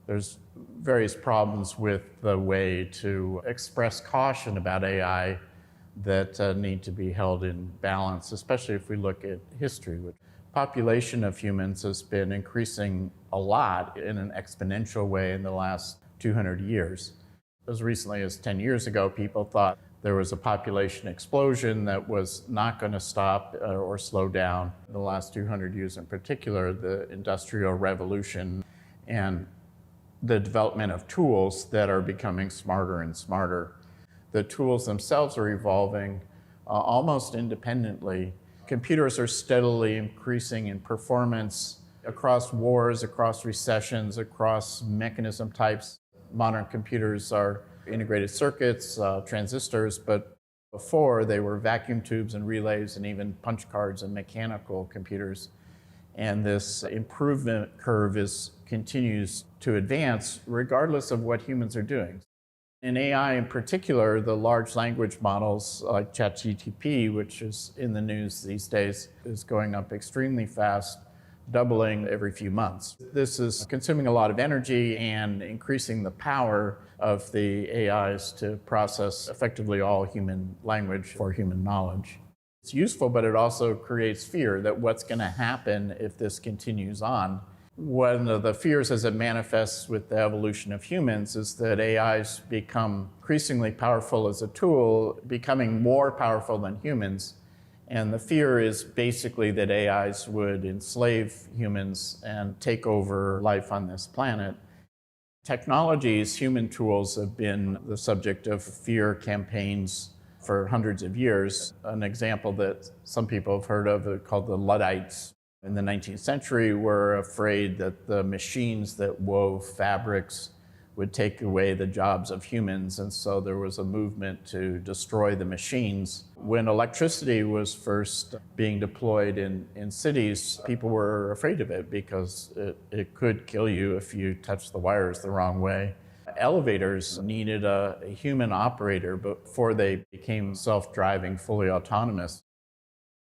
There's various problems with the way to express caution about AI that need to be held in balance, especially if we look at history. The population of humans has been increasing a lot in an exponential way in the last 200 years. As recently as 10 years ago, people thought there was a population explosion that was not going to stop or slow down. The last 200 years in particular, the Industrial Revolution and the development of tools that are becoming smarter and smarter. The tools themselves are evolving almost independently. Computers are steadily increasing in performance across wars, across recessions, across mechanism types. Modern computers are integrated circuits, transistors, but before they were vacuum tubes and relays and even punch cards and mechanical computers. And this improvement curve continues to advance regardless of what humans are doing. In AI in particular, the large language models like ChatGPT, which is in the news these days, is going up extremely fast, doubling every few months. This is consuming a lot of energy and increasing the power of the AIs to process effectively all human language for human knowledge. It's useful, but it also creates fear that what's going to happen if this continues on. One of the fears as it manifests with the evolution of humans is that AIs become increasingly powerful as a tool, becoming more powerful than humans. And the fear is basically that AIs would enslave humans and take over life on this planet. Technologies, human tools, have been the subject of fear campaigns for hundreds of years. An example that some people have heard of called the Luddites. In the 19th century, were afraid that the machines that wove fabrics would take away the jobs of humans, and so there was a movement to destroy the machines. When electricity was first being deployed in cities, people were afraid of it because it could kill you if you touched the wires the wrong way. Elevators needed a human operator before they became self-driving, fully autonomous.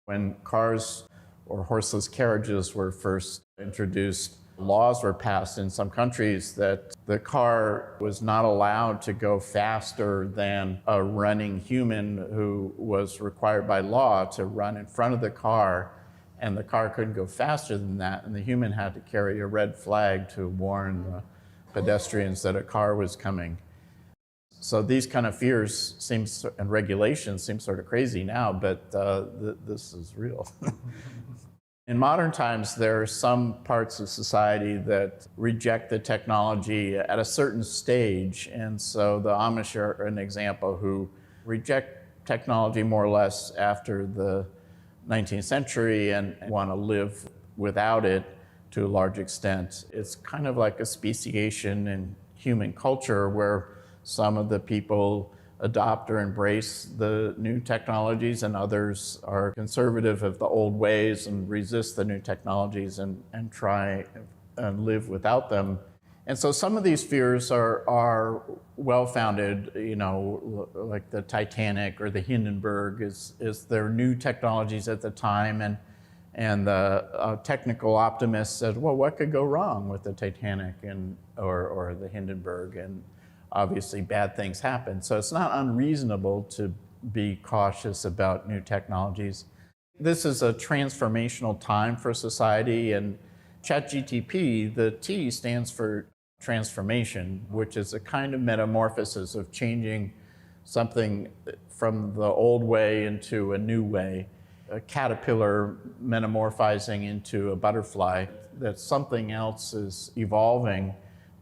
When cars or horseless carriages were first introduced, laws were passed in some countries that the car was not allowed to go faster than a running human who was required by law to run in front of the car, and the car couldn't go faster than that, and the human had to carry a red flag to warn the pedestrians that a car was coming. So these kind of fears and regulations seem sort of crazy now, but this is real. In modern times, there are some parts of society that reject the technology at a certain stage. And so the Amish are an example who reject technology more or less after the 19th century and want to live without it to a large extent. It's kind of like a speciation in human culture where some of the people adopt or embrace the new technologies, and others are conservative of the old ways and resist the new technologies and try and live without them. And so some of these fears are well-founded, like the Titanic or the Hindenburg is their new technologies at the time, and the technical optimists said, well, what could go wrong with the Titanic or the Hindenburg? And obviously bad things happen. So it's not unreasonable to be cautious about new technologies. This is a transformational time for society, and ChatGPT, the T stands for transformation, which is a kind of metamorphosis of changing something from the old way into a new way. A caterpillar metamorphizing into a butterfly, that something else is evolving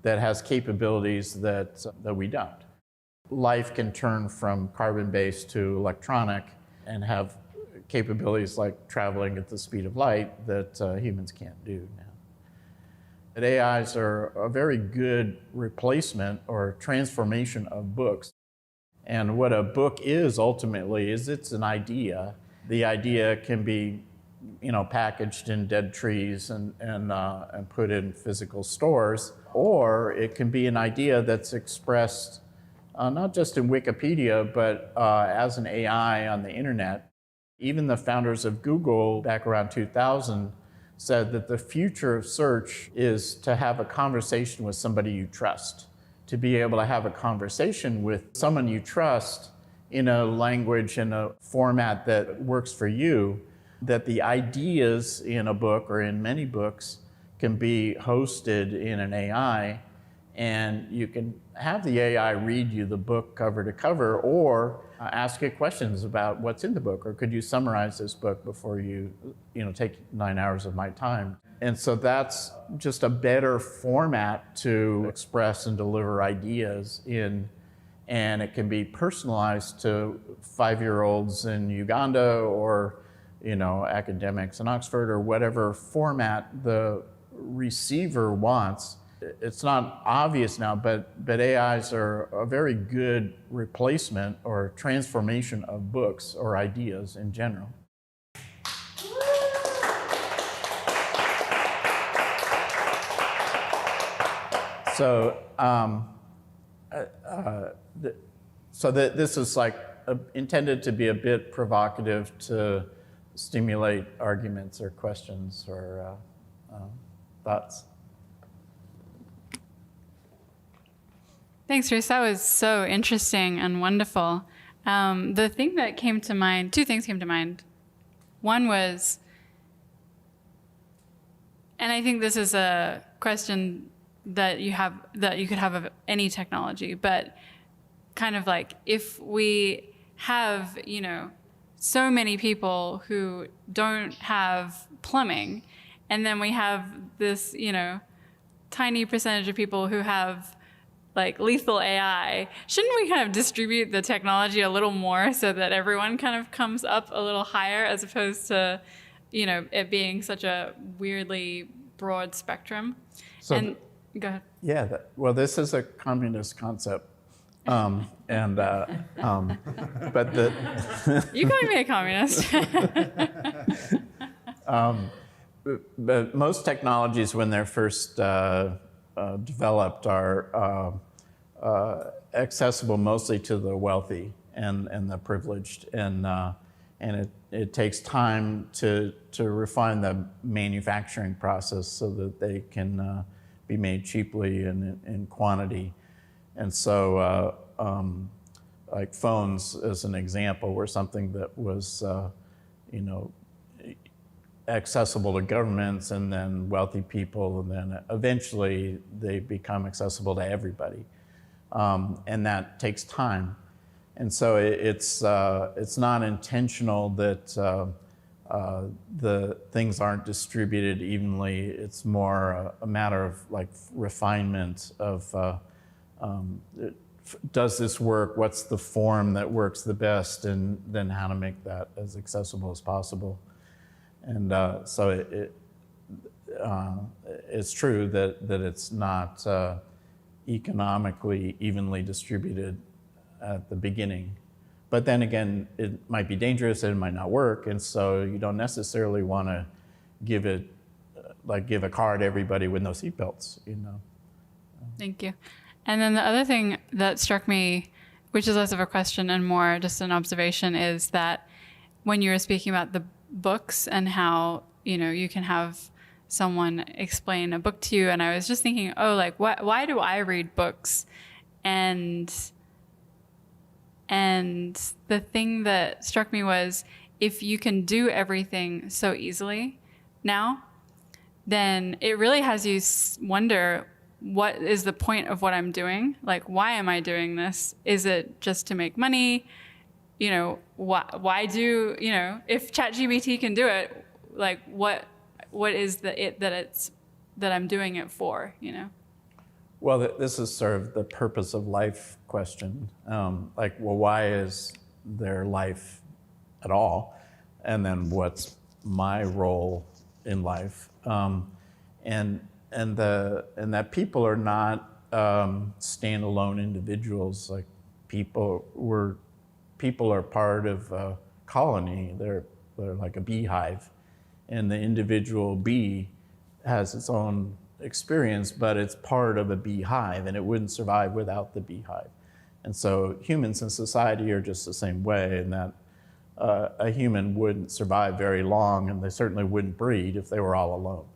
that has capabilities that we don't. Life can turn from carbon-based to electronic and have capabilities like traveling at the speed of light that humans can't do now. But AIs are a very good replacement or transformation of books. And what a book is ultimately is it's an idea. The idea can be packaged in dead trees and put in physical stores, or it can be an idea that's expressed not just in Wikipedia, but as an AI on the internet. Even the founders of Google back around 2000 said that the future of search is to have a conversation with somebody you trust, to be able to have a conversation with someone you trust in a language and a format that works for you, that the ideas in a book or in many books can be hosted in an AI, and you can have the AI read you the book cover to cover, or ask it questions about what's in the book, or could you summarize this book before you take 9 hours of my time. And so that's just a better format to express and deliver ideas in, and it can be personalized to 5-year-olds in Uganda or academics in Oxford, or whatever format the receiver wants. It's not obvious now, but AIs are a very good replacement or transformation of books or ideas in general. So, this is intended to be a bit provocative to stimulate arguments or questions or thoughts. Thanks, Reese. That was so interesting and wonderful. The thing that came to mind, two things came to mind. One was, and I think this is a question that you could have of any technology, but kind of like if we have, so many people who don't have plumbing, and then we have this, tiny percentage of people who have lethal AI, shouldn't we kind of distribute the technology a little more so that everyone kind of comes up a little higher, as opposed to, it being such a weirdly broad spectrum? So go ahead. Yeah, well, this is a communist concept. But you calling me a communist? But most technologies, when they're first developed, are accessible mostly to the wealthy and the privileged, and it takes time to refine the manufacturing process so that they can be made cheaply and in quantity. And so like phones, as an example, were something that was accessible to governments and then wealthy people, and then eventually they become accessible to everybody. And that takes time. And so it's not intentional that the things aren't distributed evenly. It's more a matter of refinement of does this work? What's the form that works the best? And then how to make that as accessible as possible. And so it's true that it's not economically evenly distributed at the beginning. But then again, it might be dangerous and it might not work, and so you don't necessarily want to give it, give a car to everybody with no seatbelts, Thank you. And then the other thing that struck me, which is less of a question and more just an observation, is that when you were speaking about the books and how, you can have someone explain a book to you, and I was just thinking, why do I read books? And the thing that struck me was, if you can do everything so easily now, then it really has you wonder, what is the point of what I'm doing? Why am I doing this? Is it just to make money? Why do, if ChatGPT can do it, what is that I'm doing it for, Well, this is sort of the purpose of life question. Why is there life at all? And then what's my role in life? And that people are not standalone individuals. People are part of a colony. They're like a beehive, and the individual bee has its own experience, but it's part of a beehive, and it wouldn't survive without the beehive. And so humans in society are just the same way, in that a human wouldn't survive very long, and they certainly wouldn't breed if they were all alone.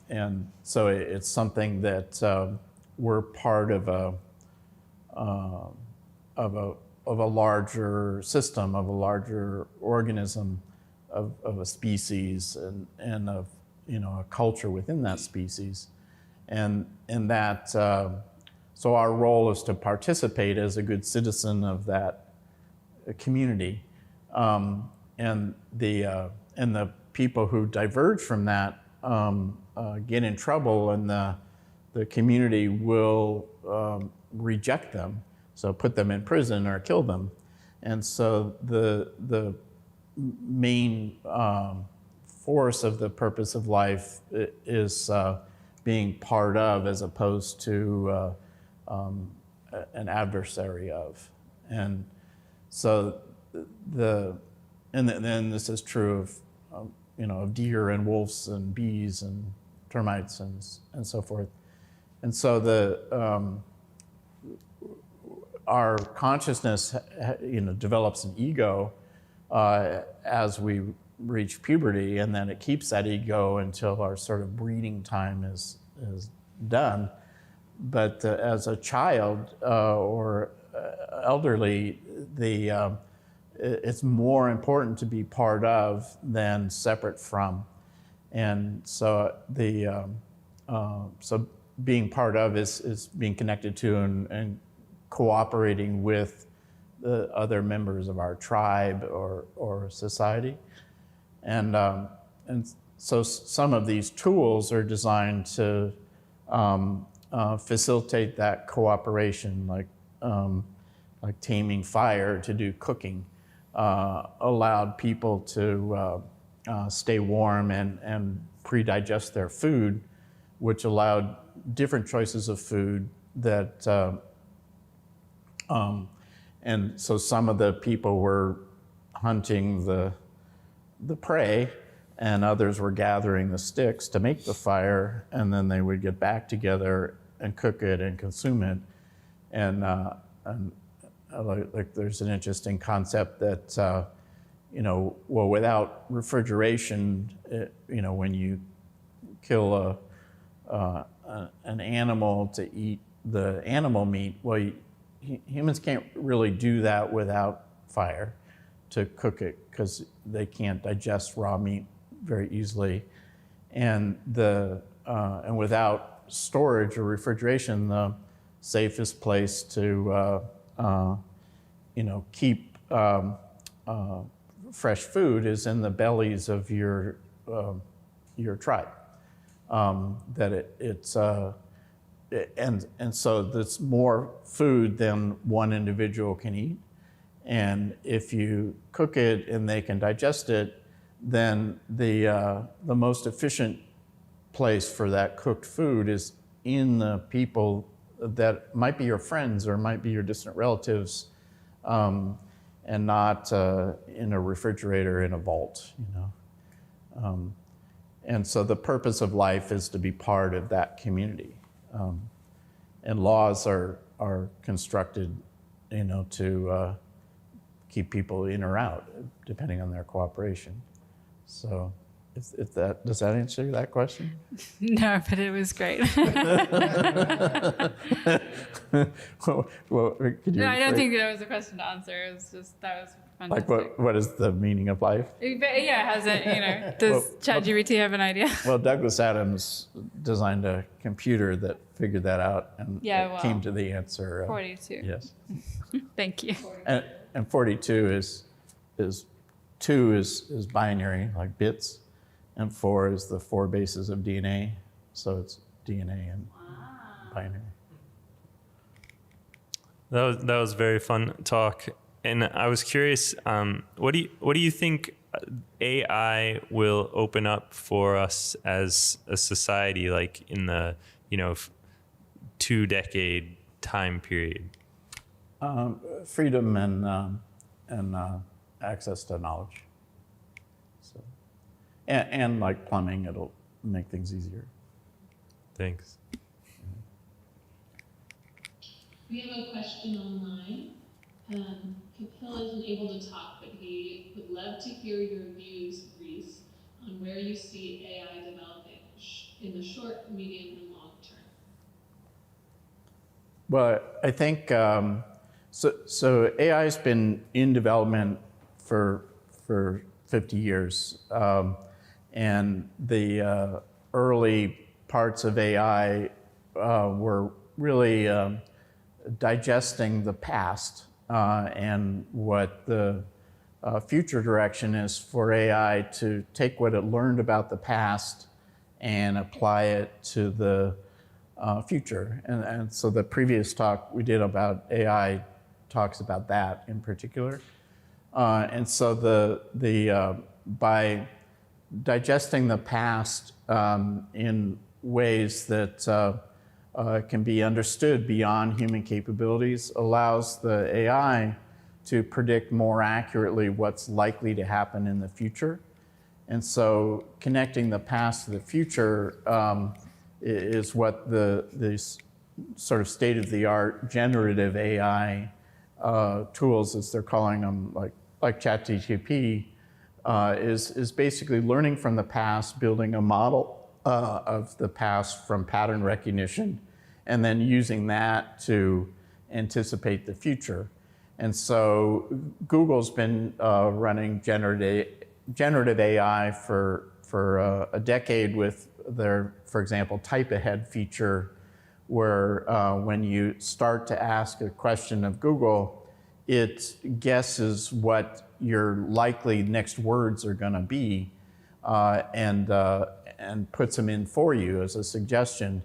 And so it's something that we're part of a larger system, of a larger organism, of a species, and of a culture within that species, and that. So our role is to participate as a good citizen of that community, and the people who diverge from that get in trouble, and the community will reject them, so put them in prison or kill them. And so the main force of the purpose of life is being part of, as opposed to an adversary of. And so then this is true of deer and wolves and bees and termites and so forth. And so our consciousness develops an ego as we reach puberty, and then it keeps that ego until our sort of breeding time is done. But as a child or elderly, it's more important to be part of than separate from. And so so being part of is being connected to and cooperating with the other members of our tribe or society. And so some of these tools are designed to facilitate that cooperation, like taming fire to do cooking, allowed people to stay warm and pre-digest their food, which allowed different choices of food that, and so some of the people were hunting the prey, and others were gathering the sticks to make the fire, and then they would get back together and cook it and consume it. And like there's an interesting concept that, well, without refrigeration, when you kill an animal to eat the animal meat, well, humans can't really do that without fire to cook it, because they can't digest raw meat very easily. And without storage or refrigeration, the safest place to keep fresh food is in the bellies of your tribe. And so there's more food than one individual can eat. And if you cook it and they can digest it, then the most efficient place for that cooked food is in the people that might be your friends or might be your distant relatives, and not in a refrigerator in a vault, And so the purpose of life is to be part of that community. And laws are constructed, to keep people in or out, depending on their cooperation. So if does that answer that question? No, but it was great. well, no, I don't think that was a question to answer. It was just, that was fantastic. Like what is the meaning of life? Yeah, has it, does ChatGPT have an idea? Well, Douglas Adams designed a computer that figured that out and came to the answer. 42. Yes. Thank you. And 42 is 2 is binary, like bits, and 4 is the 4 bases of DNA. So it's DNA and binary. That was very fun talk. And I was curious, what do you think AI will open up for us as a society, like in the 2-decade time period? Freedom and access to knowledge. So, and like plumbing, it'll make things easier. Thanks. We have a question online Hill isn't able to talk, but he would love to hear your views, Reese, on where you see AI developing in the short, medium, and long term. Well, I think so AI has been in development for 50 years, and the early parts of AI were really digesting the past and what the future direction is for AI to take what it learned about the past and apply it to the future. And so the previous talk we did about AI talks about that in particular. And so by digesting the past in ways that can be understood beyond human capabilities allows the AI to predict more accurately what's likely to happen in the future. And so connecting the past to the future is what the sort of state-of-the-art generative AI tools, as they're calling them, like ChatGPT, is basically learning from the past, building a model of the past from pattern recognition, and then using that to anticipate the future. And so Google's been running generative AI for a decade with their, for example, type ahead feature, where when you start to ask a question of Google, it guesses what your likely next words are going to be and puts them in for you as a suggestion.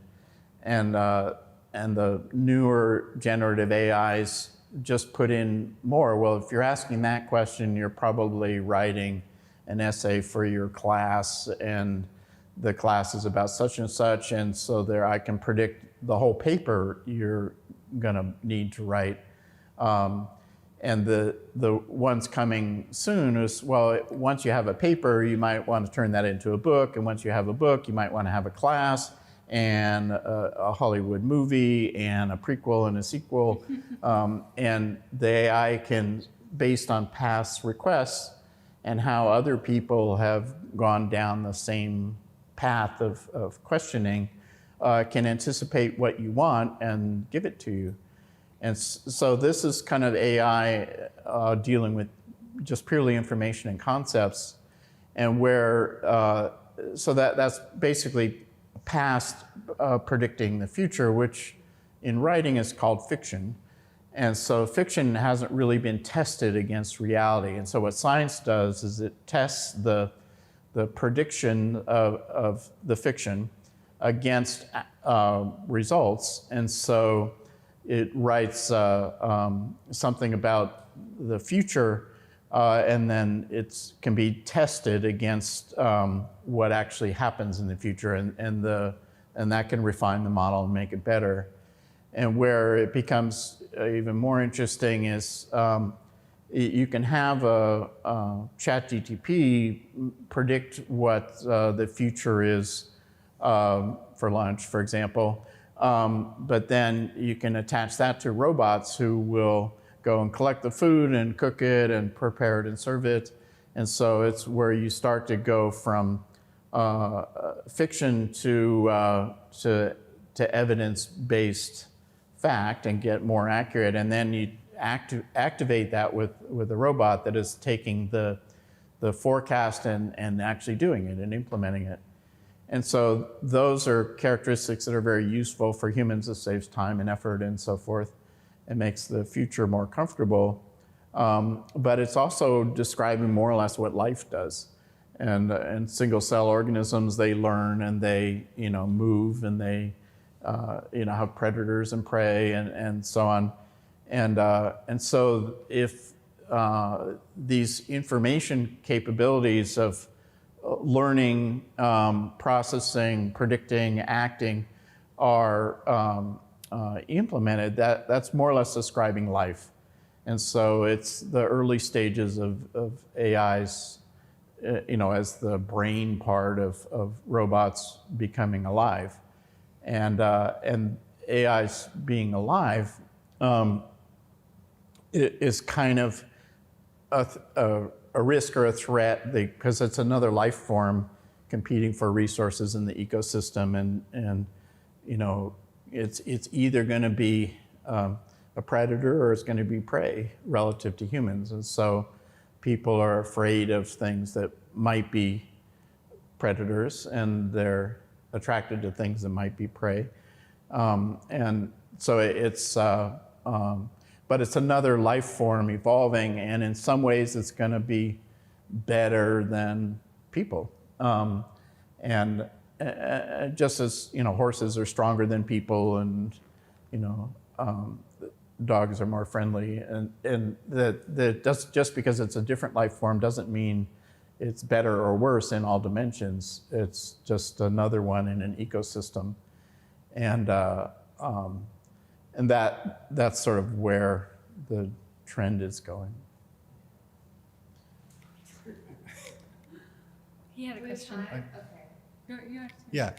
And the newer generative AIs just put in more. Well, if you're asking that question, you're probably writing an essay for your class, and the class is about such and such, and so there I can predict the whole paper you're going to need to write. And the ones coming soon is, well, once you have a paper, you might want to turn that into a book, and once you have a book, you might want to have a class, and a Hollywood movie, and a prequel and a sequel. And the AI can, based on past requests and how other people have gone down the same path of questioning, can anticipate what you want and give it to you. And so this is kind of AI dealing with just purely information and concepts, and where, so that's basically past predicting the future, which in writing is called fiction. And so fiction hasn't really been tested against reality. And so what science does is it tests the prediction of the fiction against results. And so it writes something about the future, and then it can be tested against what actually happens in the future, and that can refine the model and make it better. And where it becomes even more interesting is you can have a ChatGPT predict what the future is for lunch, for example, but then you can attach that to robots who will go and collect the food and cook it and prepare it and serve it. And so it's where you start to go from fiction to evidence-based fact and get more accurate. And then you activate that with a robot that is taking the forecast and actually doing it and implementing it. And so those are characteristics that are very useful for humans. It saves time and effort and so forth. It makes the future more comfortable. But it's also describing more or less what life does. And single-cell organisms, they learn and they move, and they have predators and prey and so on. And so if these information capabilities of learning, processing, predicting, acting are implemented, that's more or less describing life. And so it's the early stages of AI's, as the brain part of robots becoming alive. And AI's being alive is kind of a risk or a threat because it's another life form competing for resources in the ecosystem, and you know, it's either going to be a predator or it's going to be prey relative to humans, and so people are afraid of things that might be predators, and they're attracted to things that might be prey, and so it's. But it's another life form evolving, and in some ways it's going to be better than people. And just as, you know, horses are stronger than people, and, you know, dogs are more friendly, and just because it's a different life form doesn't mean it's better or worse in all dimensions. It's just another one in an ecosystem. And that's sort of where the trend is going. He had a question. Yeah.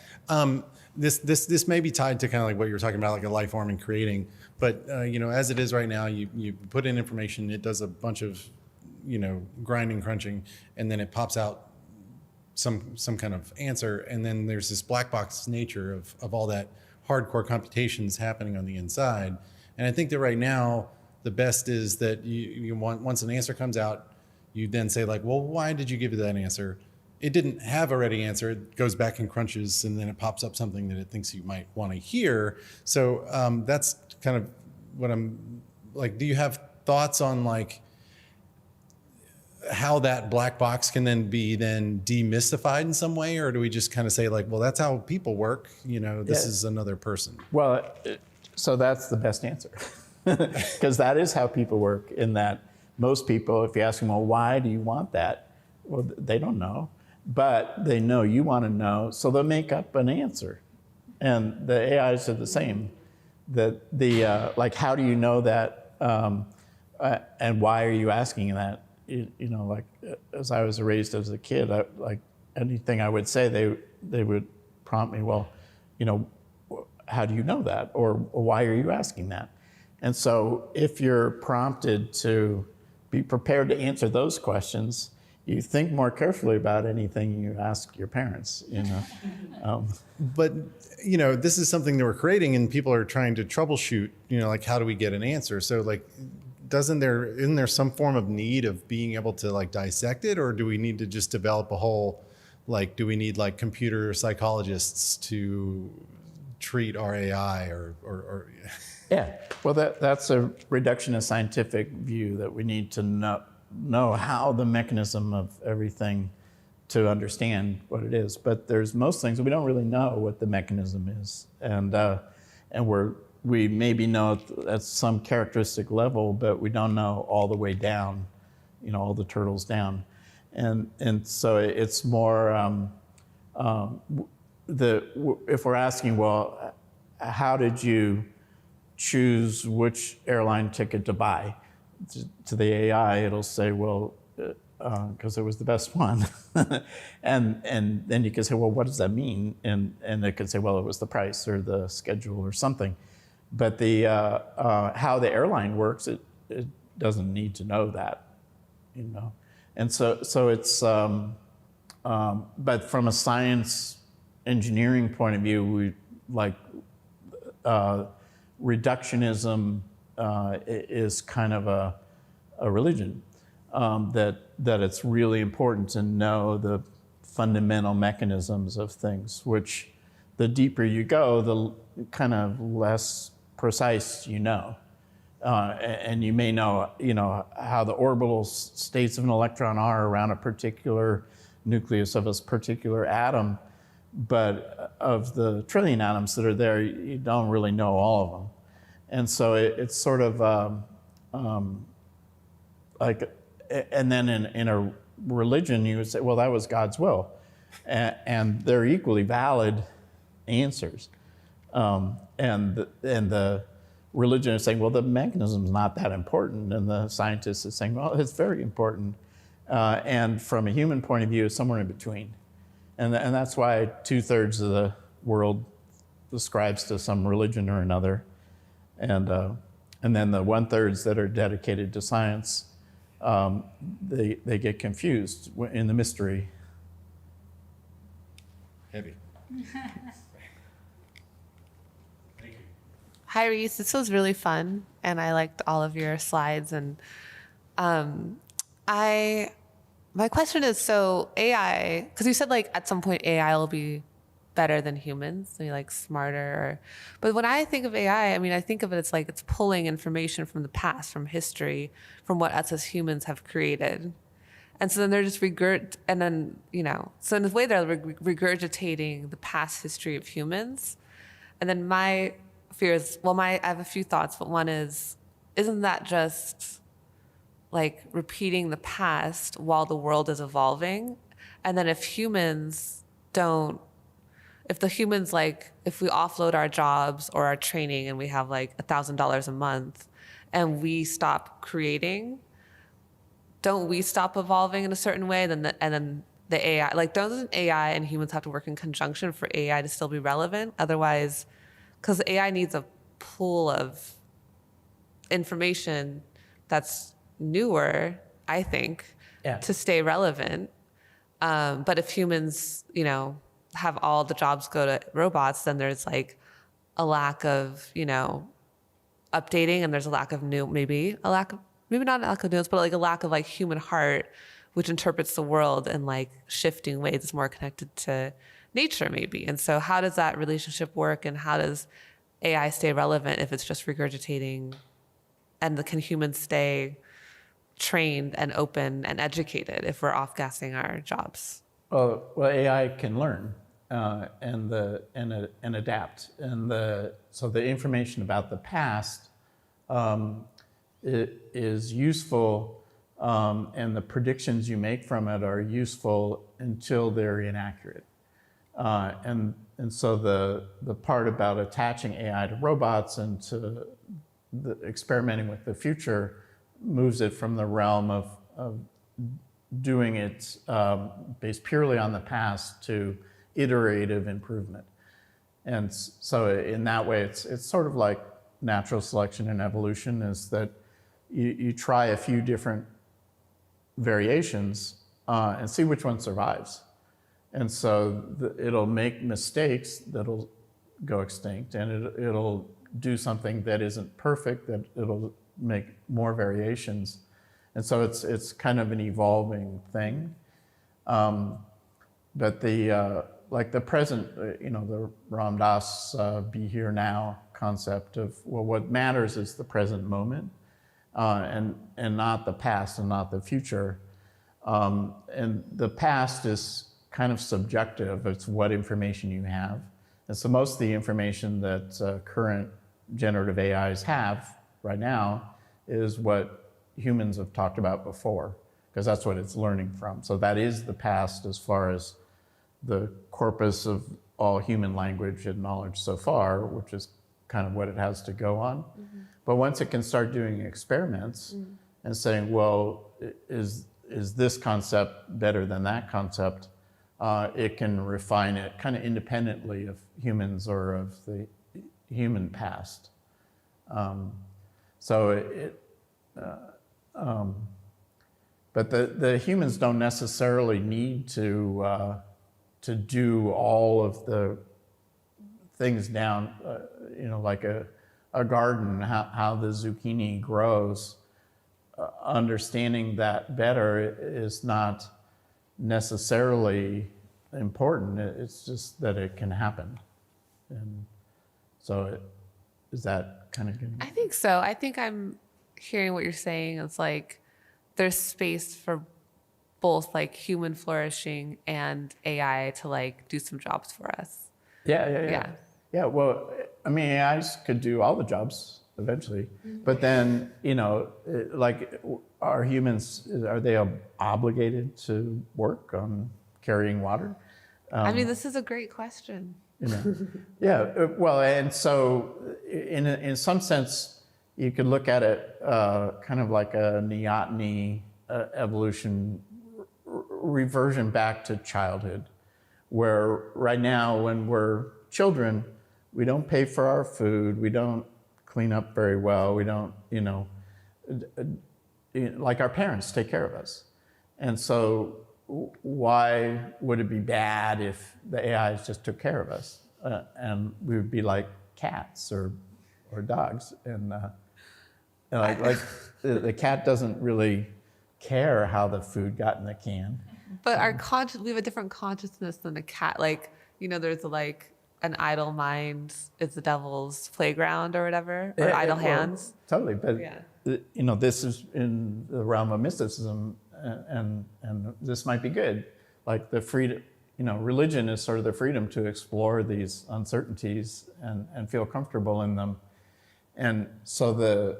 This may be tied to kind of like what you were talking about, like a life form and creating. But you know, as it is right now, you put in information, it does a bunch of, you know, grinding, crunching, and then it pops out some kind of answer, and then there's this black box nature of all that hardcore computations happening on the inside. And I think that right now, the best is that you want, once an answer comes out, you then say like, well, why did you give that answer? It didn't have a ready answer. It goes back and crunches, and then it pops up something that it thinks you might want to hear. So that's kind of what I'm like, do you have thoughts on like how that black box can then be demystified in some way, or do we just kind of say like, well, that's how people work, you know, this is another person? Well, so that's the best answer, because that is how people work, in that most people, if you ask them, well, why do you want that? Well, they don't know, but they know you want to know, so they'll make up an answer. And the AIs are the same. Like, how do you know that, and why are you asking that? You know, like, as I was raised as a kid, like anything I would say, they would prompt me, well, you know, how do you know that? Or why are you asking that? And so if you're prompted to be prepared to answer those questions, you think more carefully about anything you ask your parents, you know. But, you know, this is something that we're creating, and people are trying to troubleshoot, you know, like, how do we get an answer? So like, isn't there some form of need of being able to like dissect it, or do we need to just develop a whole, like, do we need like computer psychologists to treat our AI or Yeah, well, that's a reductionist scientific view, that we need to know how the mechanism of everything to understand what it is. But there's most things we don't really know what the mechanism is, and we maybe know at some characteristic level, but we don't know all the way down, you know, all the turtles down, and so it's more if we're asking, well, how did you choose which airline ticket to buy? To the AI, it'll say, well, because it was the best one. and then you can say, well, what does that mean? And it could say, well, it was the price or the schedule or something. But the how the airline works, it doesn't need to know that, you know. And so it's, but from a science engineering point of view, we like reductionism is kind of a religion, that it's really important to know the fundamental mechanisms of things, which the deeper you go, the kind of less precise you know. And you may know, you know, how the orbital states of an electron are around a particular nucleus of a particular atom, but of the trillion atoms that are there, you don't really know all of them. And so it's sort of like, and then in a religion, you would say, well, that was God's will. And they're equally valid answers. And the religion is saying, well, the mechanism's not that important. And the scientist is saying, well, it's very important. And from a human point of view, it's somewhere in between. And that's why 2/3 of the world ascribes to some religion or another. And And then the 1/3 that are dedicated to science, they get confused in the mystery. Heavy. Hi, Reese. This was really fun, and I liked all of your slides. And my question is, so AI, because you said like at some point AI will be better than humans, maybe like smarter. But when I think of AI, I mean, I think of it as like it's pulling information from the past, from history, from what us as humans have created. And so then they're just so in this way they're regurgitating the past history of humans. And then my fear is, I have a few thoughts, but one is, isn't that just like repeating the past while the world is evolving? And then if we offload our jobs or our training and we have like $1,000 a month and we stop creating, don't we stop evolving in a certain way? And then the AI, like, doesn't AI and humans have to work in conjunction for AI to still be relevant? Otherwise, because AI needs a pool of information that's newer, I think, to stay relevant. But if humans, have all the jobs go to robots, then there's like a lack of, updating, and there's a lack of maybe not a lack of news, but like a lack of like human heart, which interprets the world in like shifting ways. It's more connected to nature maybe. And so how does that relationship work, and how does AI stay relevant if it's just regurgitating, and can humans stay trained and open and educated if we're off-gassing our jobs? Well, AI can learn and adapt, so the information about the past is useful, and the predictions you make from it are useful until they're inaccurate. And so the part about attaching AI to robots and to experimenting with the future moves it from the realm of doing it based purely on the past to iterative improvement. And so in that way, it's sort of like natural selection and evolution, is that you try a few different variations and see which one survives. And so it'll make mistakes that'll go extinct, and it'll do something that isn't perfect, that it'll make more variations. And so it's kind of an evolving thing. But the present, the Ram Dass be here now concept of, well, what matters is the present moment, and not the past and not the future. And the past is kind of subjective. It's what information you have. And so most of the information that current generative AIs have right now is what humans have talked about before, because that's what it's learning from. So that is the past as far as the corpus of all human language and knowledge so far, which is kind of what it has to go on. Mm-hmm. But once it can start doing experiments and saying, well, is this concept better than that concept? It can refine it kind of independently of humans or of the human past. But the humans don't necessarily need to do all of the things down, like a garden, how the zucchini grows. Understanding that better is not necessarily important. It's just that it can happen. And so is that kind of good? I think so. I think I'm hearing what you're saying. It's like there's space for both like human flourishing and AI to like do some jobs for us. Yeah. Well, I mean, AIs could do all the jobs eventually, but then, like, are humans, are they obligated to work on carrying water? I mean, this is a great question. Yeah, well, and so in some sense, you could look at it kind of like a neoteny evolution reversion back to childhood, where right now when we're children, we don't pay for our food, we don't clean up very well. We don't, like our parents take care of us. And so why would it be bad if the AIs just took care of us? And we would be like cats or dogs. And like the cat doesn't really care how the food got in the can. But we have a different consciousness than a cat. Like, there's like an idle mind is the devil's playground or whatever, or idle hands. Totally, but this is in the realm of mysticism, and this might be good. Like the freedom, religion is sort of the freedom to explore these uncertainties and feel comfortable in them. And so the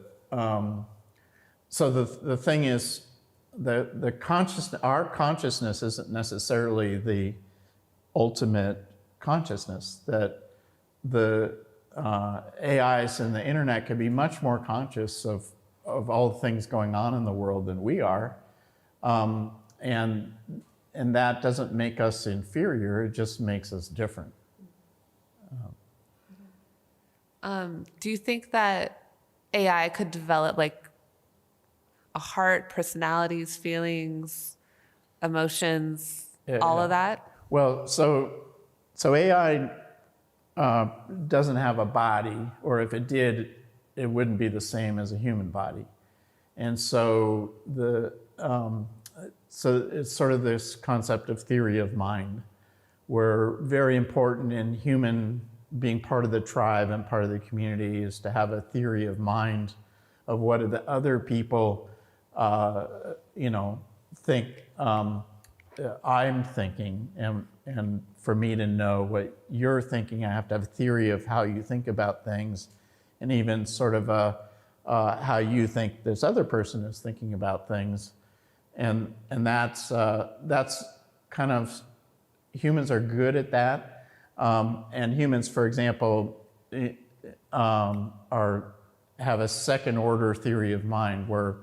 thing is, our consciousness isn't necessarily the ultimate consciousness. That the AIs and the internet can be much more conscious of all the things going on in the world than we are, and that doesn't make us inferior. It just makes us different. Do you think that AI could develop like a heart, personalities, feelings, emotions, all of that? Well, so AI doesn't have a body, or if it did, it wouldn't be the same as a human body. And so so it's sort of this concept of theory of mind, where very important in human being part of the tribe and part of the community is to have a theory of mind of what are the other people think I'm thinking, and for me to know what you're thinking, I have to have a theory of how you think about things, and even sort of how you think this other person is thinking about things, and that's kind of, humans are good at that, and humans, for example, have a second order theory of mind where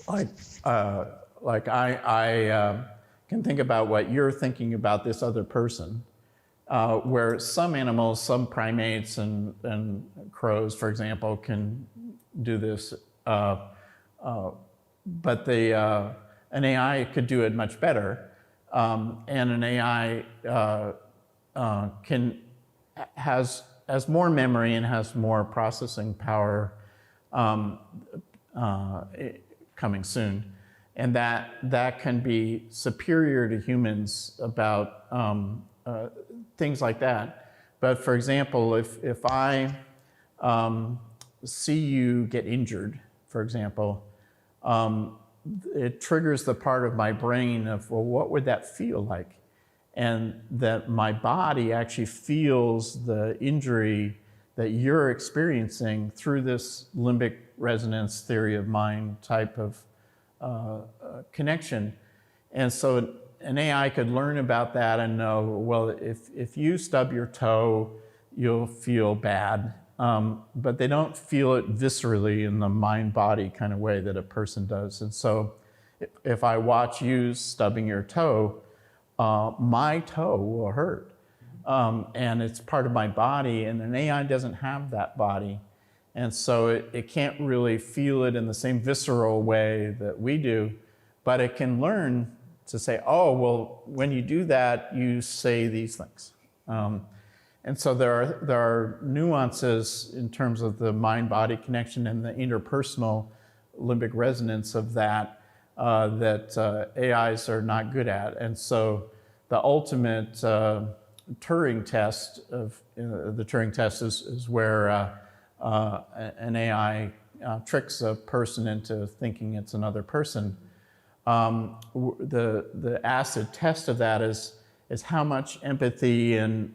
like I can think about what you're thinking about this other person, where some animals, some primates and crows, for example, can do this, but an AI could do it much better, and an AI has more memory and has more processing power coming soon, and that can be superior to humans about things like that. But for example, if I see you get injured, for example, it triggers the part of my brain of, well, what would that feel like? And that my body actually feels the injury that you're experiencing through this limbic resonance theory of mind type of connection. And so an AI could learn about that and know, well, if you stub your toe, you'll feel bad. But they don't feel it viscerally in the mind-body kind of way that a person does. And so if I watch you stubbing your toe, my toe will hurt. And it's part of my body, and an AI doesn't have that body. And so it can't really feel it in the same visceral way that we do, but it can learn to say, oh, well, when you do that, you say these things. And so there are nuances in terms of the mind-body connection and the interpersonal limbic resonance of that AIs are not good at. And so the ultimate Turing test is where an AI tricks a person into thinking it's another person. The acid test of that is how much empathy and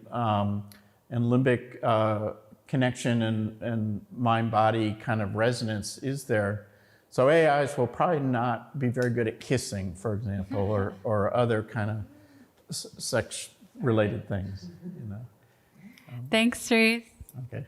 limbic connection and mind-body kind of resonance is there. So AIs will probably not be very good at kissing, for example, or other kind of sex-related things. Thanks, Reese. Okay.